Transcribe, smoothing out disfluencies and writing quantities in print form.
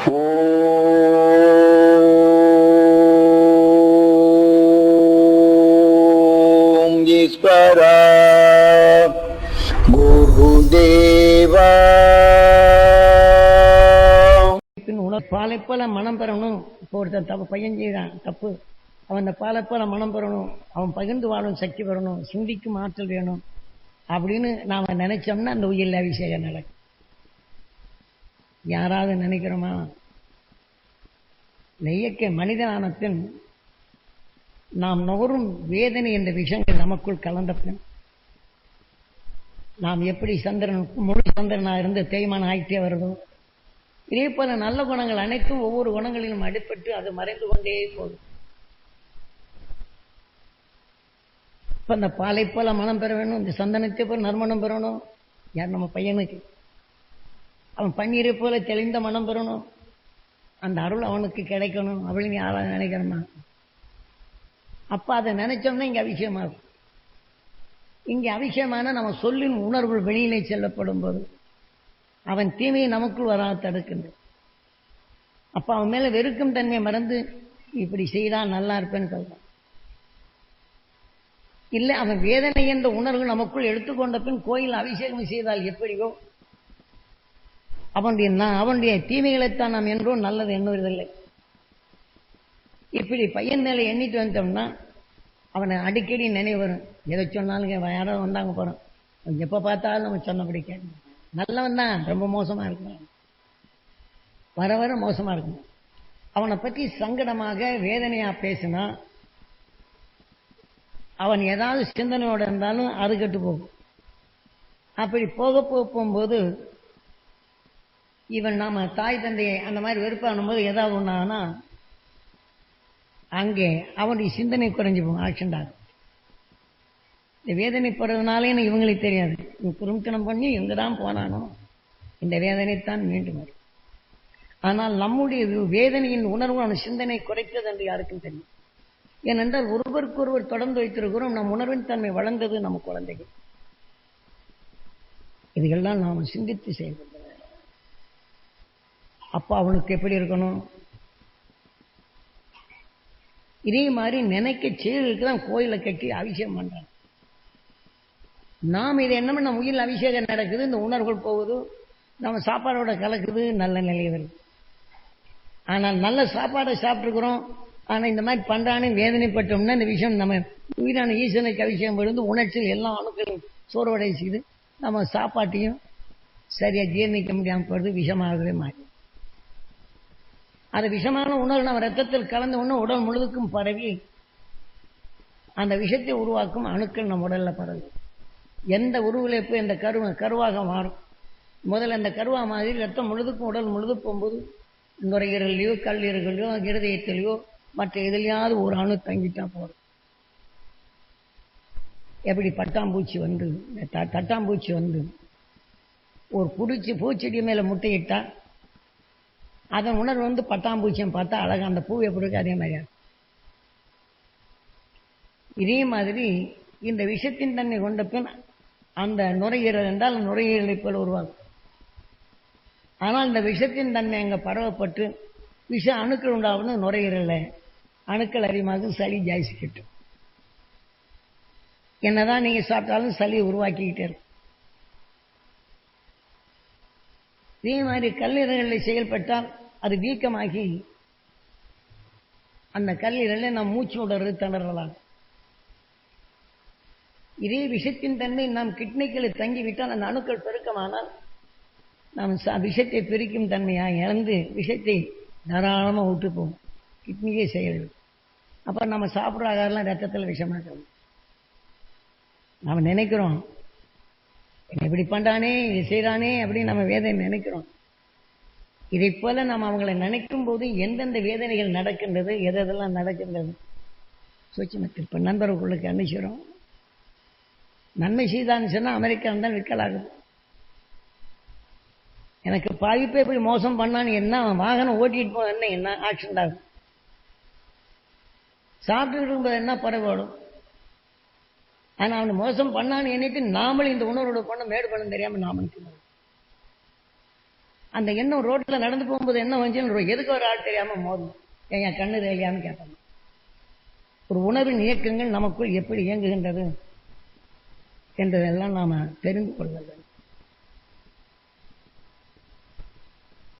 ஓம் ஈஸ்வரா குருதேவா. பாலை போல மனம் பெறணும். இப்போ ஒருத்தர் தப்பு பையன் செய்யறான் தப்பு, அவன் அந்த பாலை போல மனம் பெறணும், அவன் பகிர்ந்து வாழும் சக்தி பெறணும், சிந்திக்கும் ஆற்றல் வேணும் அப்படின்னு நாம நினைச்சோம்னா அந்த உயிரில் அபிஷேகம் நடக்கும். யாராவது நினைக்கிறோமா? இயற்கை மனிதனான பின் நாம் நுகரும் வேதனை என்ற விஷயங்கள் நமக்குள் கலந்த பின் நாம் எப்படி முழு சந்திரனாக இருந்து தேய்மானம் ஆகிட்டே வருதோ, இதே போல நல்ல குணங்கள் அனைத்தும் ஒவ்வொரு குணங்களிலும் அடிபட்டு அது மறைந்து கொண்டே போகும். இப்ப அந்த பாலை போல மனம் பெற வேணும், இந்த சந்தனத்தை போல நறுமணம் பெறணும். யார்? நம்ம பையனுக்கு. அவன் பன்னீரை போல தெளிந்த மனம் பெறணும், அந்த அருள் அவனுக்கு கிடைக்கணும் அப்படின்னு யாராவது நினைக்கிறோமா? அப்ப அதை நினைச்சோம்னா இங்க அபிஷேகமாகும். இங்க அபிஷேகமான நம்ம சொல்லின் உணர்வுகள் வெளியிலே செல்லப்படும் போது அவன் தீமையை நமக்குள் வராது தடுக்கின்றது. அப்ப அவன் மேல வெறுக்கும் தன்மையை மறந்து இப்படி செய்தான் நல்லா இருப்பேன்னு சொல்றான். இல்லை, அவன் வேதனை என்ற உணர்வு நமக்குள் எடுத்துக்கொண்ட பின் கோயில் அபிஷேகம் செய்தால் எப்படியோ அவனுடைய தீமைகளைத்தான் நாம் என்றோ நல்லது எண்ணுவதில்லை. இப்படி பையன் மேல எண்ணிட்டு வந்தோம்னா அவனை அடிக்கடி நினைவு வரும். எதை சொன்னாலும் யாராவது வந்தாங்க போறோம், எப்ப பார்த்தாலும் நம்ம சொன்னபடி கேட்கணும். நல்லவன் தான், ரொம்ப மோசமா இருக்கணும், வர வர மோசமா இருக்கணும். அவனை பற்றி சங்கடமாக வேதனையா பேசினா அவன் ஏதாவது சிந்தனையோட இருந்தாலும் அது கெட்டு போகும். அப்படி போகும்போது இவன் நாம தாய் தந்தையை அந்த மாதிரி வெறுப்பானும் போது ஏதாவது ஒண்ணானா அங்கே அவனுடைய சிந்தனை குறைஞ்சு போகும், ஆக்சிடென்ட் ஆகும். இந்த வேதனை போறதுனாலே இவங்களுக்கு தெரியாது, இவன் குறும்புத்தனம் பண்ணி எங்கதான் போனானோ இந்த வேதனைத்தான் மீண்டும் வரும். ஆனால் நம்முடைய வேதனையின் உணர்வு அவன் சிந்தனை குறைத்தது என்று யாருக்கும் தெரியும். ஏனென்றால் ஒருவருக்கொருவர் தொடர்ந்து வைத்திருக்கிறோம். நம் உணர்வின் தன்மை வளர்ந்தது நம்ம குழந்தைகள். இதுகெல்லாம் நாம் சிந்தித்து செயல்படுத்த. அப்ப அவனுக்கு எப்படி இருக்கணும்? இதே மாதிரி நினைக்க செயலுக்குதான் கோயிலை கட்டி அபிஷேகம் பண்றாங்க. நாம் இது என்ன, நம்ம உயிரில் அபிஷேகம் நடக்குது, இந்த உணர்வுகள் போகுது, நம்ம சாப்பாடோட கலக்குது, நல்ல நிலை வருது. ஆனால் நல்ல சாப்பாடை சாப்பிட்டுருக்கிறோம், ஆனா இந்த மாதிரி பண்றானே வேதனைப்பட்டோம்னா இந்த விஷயம் நம்ம உயிரான ஈசனுக்கு அபிஷேகம் விழுந்து உணர்ச்சியில் எல்லா அணுக்களும் சோர்வடை செய்து நம்ம சாப்பாட்டையும் சரியா ஜீர்ணிக்க முடியாமல் போறது, விஷமாகவே மாறி அது விஷமான உணர்வு நம்ம ரத்தத்தில் கலந்த உடனே உடல் முழுதுக்கும் பரவி அந்த விஷத்தை உருவாக்கும் அணுக்கள் நம்ம உடல்ல பரவு. எந்த உருவிலைப்பு இந்த கருவாக மாறும். முதல்ல அந்த கருவா மாதிரி ரத்தம் முழுதுக்கும் உடல் முழுது போகும்போது நுரையீரலையோ கல்லீரலையோ இருதயத்திலையோ மற்ற எதிலையாவது ஒரு அணு தங்கிட்டா போதும். எப்படி பட்டாம்பூச்சி வந்து ஒரு பூச்செடி மேல முட்டையிட்டா அதன் உணர்வு வந்து பட்டாம்பூச்சியம் பார்த்தா அழகா அந்த பூ எப்படி இருக்கு அதே மாதிரியா. இதே மாதிரி இந்த விஷத்தின் தன்மை கொண்ட பின் அந்த நுரையீரல் என்றால் நுரையீரலை போல உருவாகும். ஆனால் இந்த விஷத்தின் தன்மை அங்க பரவப்பட்டு விஷ அணுக்கள் உண்டாகணும். நுரையீரல அணுக்கள் அதிகமாக சளி ஜாய்ச்சிக்கிட்டு என்னதான் நீங்க சாப்பிட்டாலும் சளியை உருவாக்கிக்கிட்டே இருக்கும். இதே மாதிரி கல்லீரல்களில் செயல்பட்டால் அது வீக்கமாகி அந்த கல்லீரலை நாம் மூச்சு விடுறது திணறலாம். இதே விஷத்தின் தன்மை நாம் கிட்னிகளில் தங்கிவிட்டால் அந்த அணுக்கள் பெருக்கமானால் நாம் விஷத்தை பிரிக்கும் தன்மையாக இழந்து விஷத்தை தாராளமாக விட்டு போகும், கிட்னியே செயல். அப்ப நம்ம சாப்பிட்ற ஆகாரெல்லாம் ரத்தத்தில் விஷமாக நாம் நினைக்கிறோம், இப்படி பண்றானே இது செய்யறானே அப்படின்னு நம்ம வேதனை நினைக்கிறோம். இதை போல நாம் அவங்களை நினைக்கும் போது எந்தெந்த வேதனைகள் நடக்கின்றது, எதெல்லாம் நடக்கின்றது சூட்சுமத்தில். இப்ப நண்பர்களுக்கு அனுப்பிச்சிடும், நன்மை செய்தான்னு சொன்னா அமெரிக்கா தான் விற்கலாகுது. எனக்கு பாதிப்பே எப்படி மோசம் பண்ணான்னு என்ன, வாகனம் ஓட்டிட்டு போன என்ன ஆக்சிடென்ட் ஆகும், சாப்பிட்டு இருக்கும்போது என்ன பரவாடும். ஆனா அவனை மோசம் பண்ணான்னு எண்ணிட்டு நாமளும் இந்த உணர்வோட பண்ண மேடு பண்ண தெரியாம நாம நிற்கணும். அந்த எண்ணம் ரோட்ல நடந்து போகும்போது என்ன வந்து எதுக்கு ஒரு ஆள் தெரியாம மோதும், என் கண்ணு இல்லையான்னு கேட்பாங்க. ஒரு உணர்வின் இயக்கங்கள் நமக்குள் எப்படி இயங்குகின்றது என்றதெல்லாம் நாம தெரிந்து கொள்ள வேண்டும்.